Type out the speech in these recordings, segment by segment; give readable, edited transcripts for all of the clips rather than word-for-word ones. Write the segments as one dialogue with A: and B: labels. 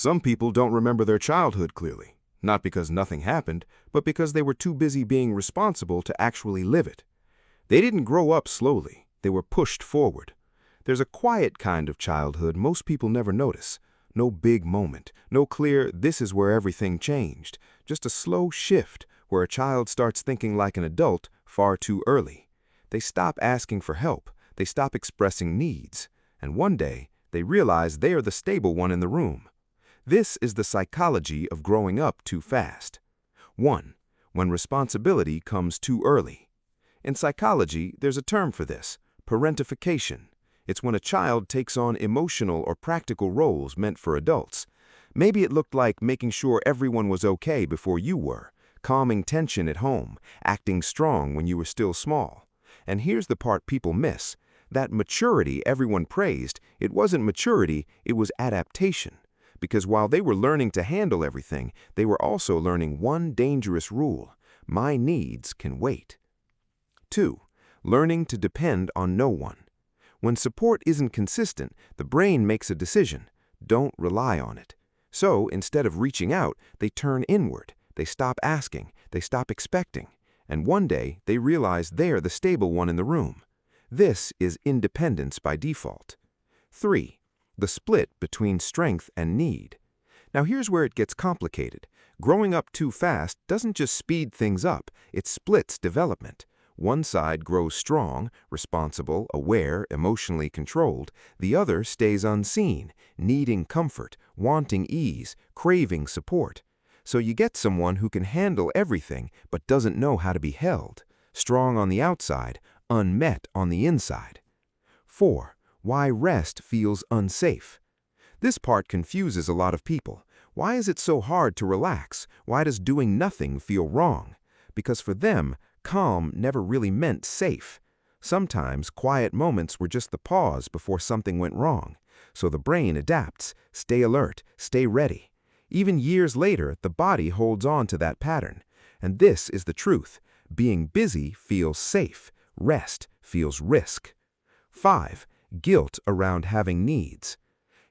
A: Some people don't remember their childhood clearly, not because nothing happened, but because they were too busy being responsible to actually live it. They didn't grow up slowly, they were pushed forward. There's a quiet kind of childhood most people never notice. No big moment, no clear "this is where everything changed," just a slow shift where a child starts thinking like an adult far too early. They stop asking for help, they stop expressing needs, and one day they realize they are the stable one in the room. This is the psychology of growing up too fast. 1. When responsibility comes too early. In psychology, there's a term for this: parentification. It's when a child takes on emotional or practical roles meant for adults. Maybe it looked like making sure everyone was okay before you were, calming tension at home, acting strong when you were still small. And here's the part people miss. That maturity everyone praised, it wasn't maturity, it was adaptation. Because while they were learning to handle everything, they were also learning one dangerous rule: my needs can wait. 2. Learning to depend on no one. When support isn't consistent, the brain makes a decision: don't rely on it. So instead of reaching out, they turn inward. They stop asking, they stop expecting, and one day they realize they're the stable one in the room. This is independence by default. 3. The split between strength and need. Now here's where it gets complicated. Growing up too fast doesn't just speed things up, it splits development. One side grows strong, responsible, aware, emotionally controlled. The other stays unseen, needing comfort, wanting ease, craving support. So you get someone who can handle everything but doesn't know how to be held. Strong on the outside, unmet on the inside. 4. Why rest feels unsafe. This part confuses a lot of people. Why is it so hard to relax? Why does doing nothing feel wrong? Because for them, calm never really meant safe. Sometimes quiet moments were just the pause before something went wrong. So the brain adapts: stay alert, stay ready. Even years later, the body holds on to that pattern. And this is the truth: being busy feels safe, rest feels risk. 5. Guilt around having needs.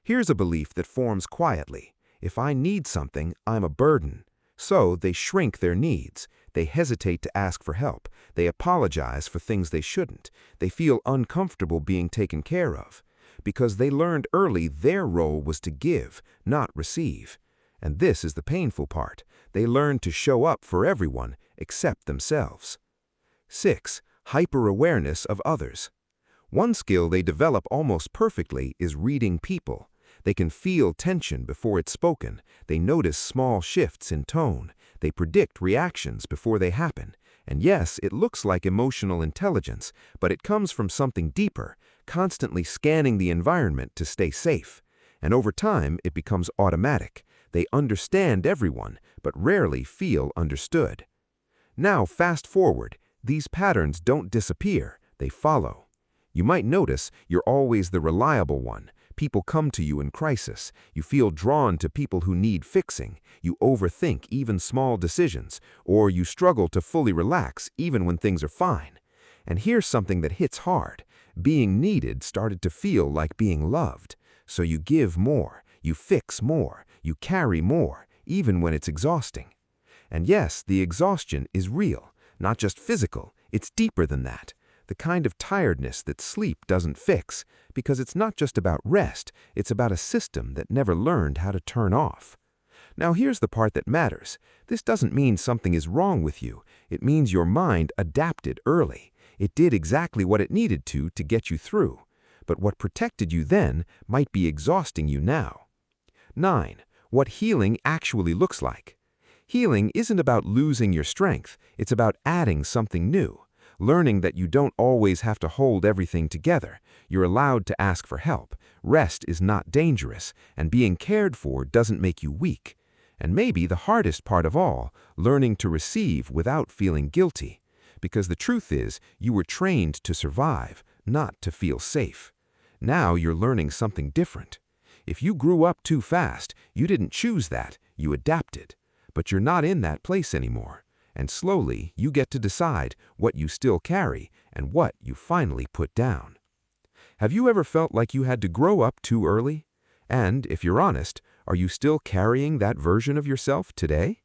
A: Here's a belief that forms quietly: if I need something, I'm a burden. So they shrink their needs. They hesitate to ask for help. They apologize for things they shouldn't. They feel uncomfortable being taken care of. Because they learned early their role was to give, not receive. And this is the painful part. They learned to show up for everyone except themselves. 6. Hyper-awareness of others. One skill they develop almost perfectly is reading people. They can feel tension before it's spoken. They notice small shifts in tone. They predict reactions before they happen. And yes, it looks like emotional intelligence, but it comes from something deeper, constantly scanning the environment to stay safe. And over time, it becomes automatic. They understand everyone, but rarely feel understood. Now, fast forward. These patterns don't disappear, they follow. You might notice you're always the reliable one. People come to you in crisis. You feel drawn to people who need fixing. You overthink even small decisions, or you struggle to fully relax even when things are fine. And here's something that hits hard. Being needed started to feel like being loved. So you give more, you fix more, you carry more, even when it's exhausting. And yes, the exhaustion is real, not just physical, it's deeper than that. The kind of tiredness that sleep doesn't fix, because it's not just about rest, it's about a system that never learned how to turn off. Now here's the part that matters. This doesn't mean something is wrong with you. It means your mind adapted early. It did exactly what it needed to get you through. But what protected you then might be exhausting you now. 9. What healing actually looks like. Healing isn't about losing your strength, it's about adding something new. Learning that you don't always have to hold everything together. You're allowed to ask for help. Rest is not dangerous, and being cared for doesn't make you weak. And maybe the hardest part of all, learning to receive without feeling guilty. Because the truth is, you were trained to survive, not to feel safe. Now you're learning something different. If you grew up too fast, you didn't choose that, you adapted. But you're not in that place anymore. And slowly, you get to decide what you still carry and what you finally put down. Have you ever felt like you had to grow up too early? And, if you're honest,
B: Are you still carrying that version of yourself today?